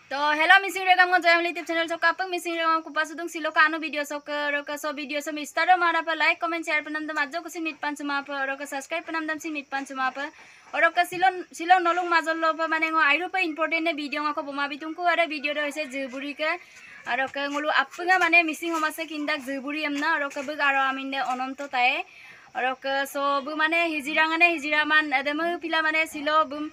तो hello missing रेगाम को जयमली YouTube channel sok kapang missing रेगाम को पास उदुंग सिलो कानो वीडियो sok रोका सो वीडियो सम स्टार मारा पर लाइक कमेंट शेयर पनम दम आजो को सि मिट पांच मा पर रोका सब्सक्राइब पनम दम सि मिट पांच मा पर और रोका सिलो नलुंग माजल लो पर माने आइरो पर इंपोर्टेंट ने वीडियो को बमा बितुंग को अरे वीडियो रो होइसे जुबुरी के और रोका ngulu appunga माने मिसिंग हमासे किंदाक जुबुरी एमना और रोका बग आरो आमिने अनंत ताए और रोका सो बु माने हिजिरामान अदम पिला माने सिलो Bum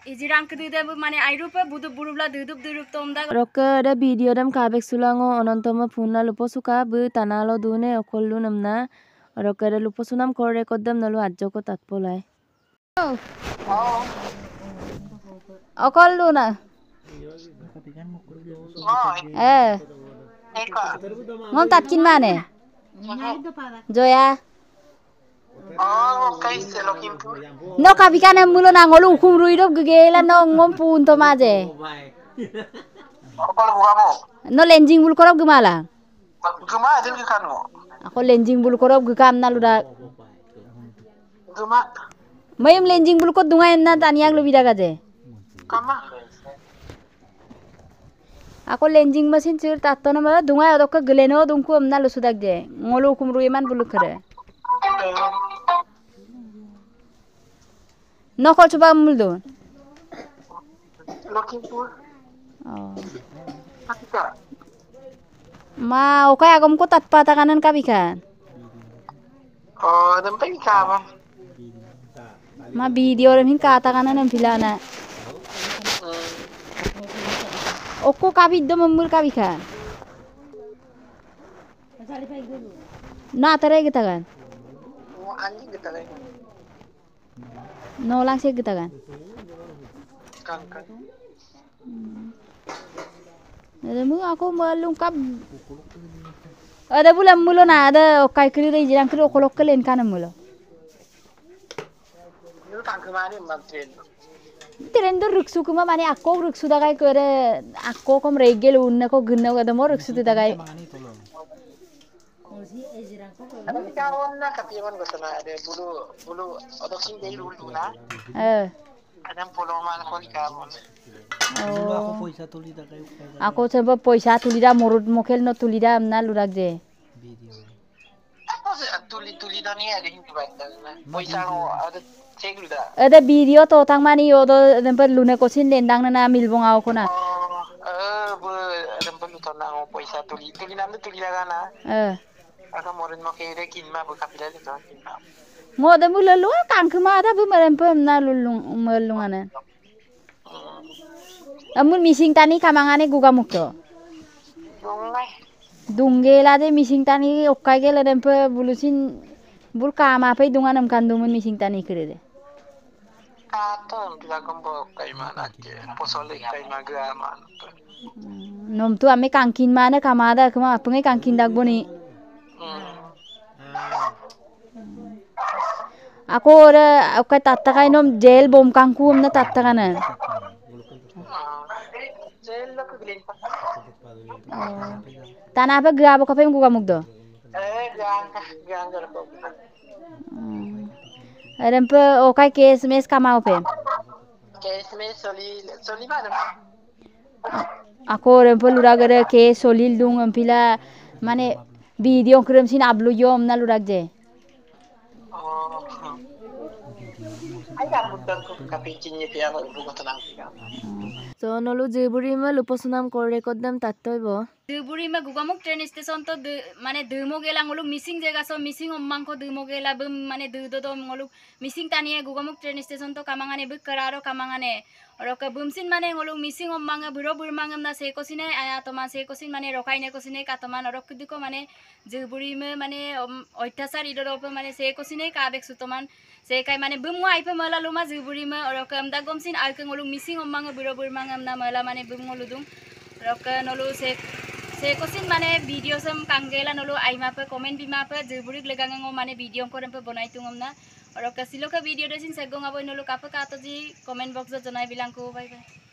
Ijirang kedua bu mana Airupa budu burubla duduk tomda. Roka ada video dam kabek sulango onontoma phuna lupo suka bu tanalo dune okollu namna. Roka ada lupo sunam kore kodam nalu ajjo ko tatpolai. Okollu na. Ngom tatkin mana? Joya. No kabikan mulo nangolu hukum ruido gegela no ngom punto maje. No lenjing bul korop gemala. Gema ada di kanu. Aku lenjing bul korop gekam na luda. Gema. Mayem lenjing bul kod dunga enna taniak lu bidaga je. Kama. Aku lenjing mesin cir tato na mala dunga odok geleno dungku amna lu sudak je. Ngolu hukum ruiman bulu kere. No kol coba muldo. Lakhimpur. Oh. Hakika. Ma okai agam ko tatpa takanan kabikan. Oh, dampai kama. Ma video remin ka takanan am filana. Okko kabid do mamul kabikan. Na tare kita kan. Oh, anjing kita lagi. No lang siya kita kan. Kangkang. Ada mu aku melungkap. Ada bulan mulo na ada okai kiri dai jirang kiri okolok kelen kan mulo. Itu kangkang mana mantrin. Tren do ruksu kuma mane akko ruksu dagai kore akko kom regel unna ko gunna ada mo ruksu dagai. Ada kawan na katiman ko sana ada bulu ada sing dari dulu na. Ada pulau mana ko ni kawan. Aku poisa tulida morut mokel no tulida amna lurak je. Apa sih tuli dani ada hindu bandar na. Poisa ko ada ceglu da. Ada video to tang mani yodo tempat lune kosin lendang na milbong ako na. Bu tempat lu tahu na poisa tuli namanya tuli lagana. Aga morin mo kay rekin ma bu kapila dito. Mo da mu lalu kang kema ada bu merempem na lulunganan. Amun missing tani kamangane guga mukto. Dungay. Dunggela de missing tani okkai gela dempe bulusin bul kama pe dunganam kandumun missing tani kere. Katon bila kombo kay mana ke posole kay magama. Nom tu ame kangkin mana kamada kema apungai kangkin dagboni. Aku ora okai tattakai nom jail bom kangku amna tattakanan. Jail la ko gilin pa. Tanah apa grabo kapem guga mugdo. Gang ko. Rempe okai case mes kamau pe. Case mes soli mana? Aku rempe lura gara case solil dung ampila mane video kirim sin ablu yom na lurak je. So nolu jeburi ma luposunam kore kodam tattoibo. Jeburi ma gugamuk train station to mane dumo gela ngolu missing jaga so missing ommang ko dumo gela bum mane dudo do ngolu missing taniye gugamuk train station to kamangane buk kararo kamangane oroka bumsin mane ngolu missing ommanga buro burmangam na se kosine aya toma se kosin mane rokaine kosine katoman orok kudiko mane jeburi ma mane oitasar idoro mane se kosine ka bek sutoman se kai mane bum wa ipe mala luma jeburi ma oroka amda gomsin alke ngolu missing ommanga buro burmangam na mala mane bum ngolu dung roka nolu se kosin mane video sam kangela nolu aima pe comment bima pe jeburi legango mane video ko rempe bonai tungom na roka siloka video desin segong aboy nolu kapa ka to ji comment box jo janai bilang ko bye bye.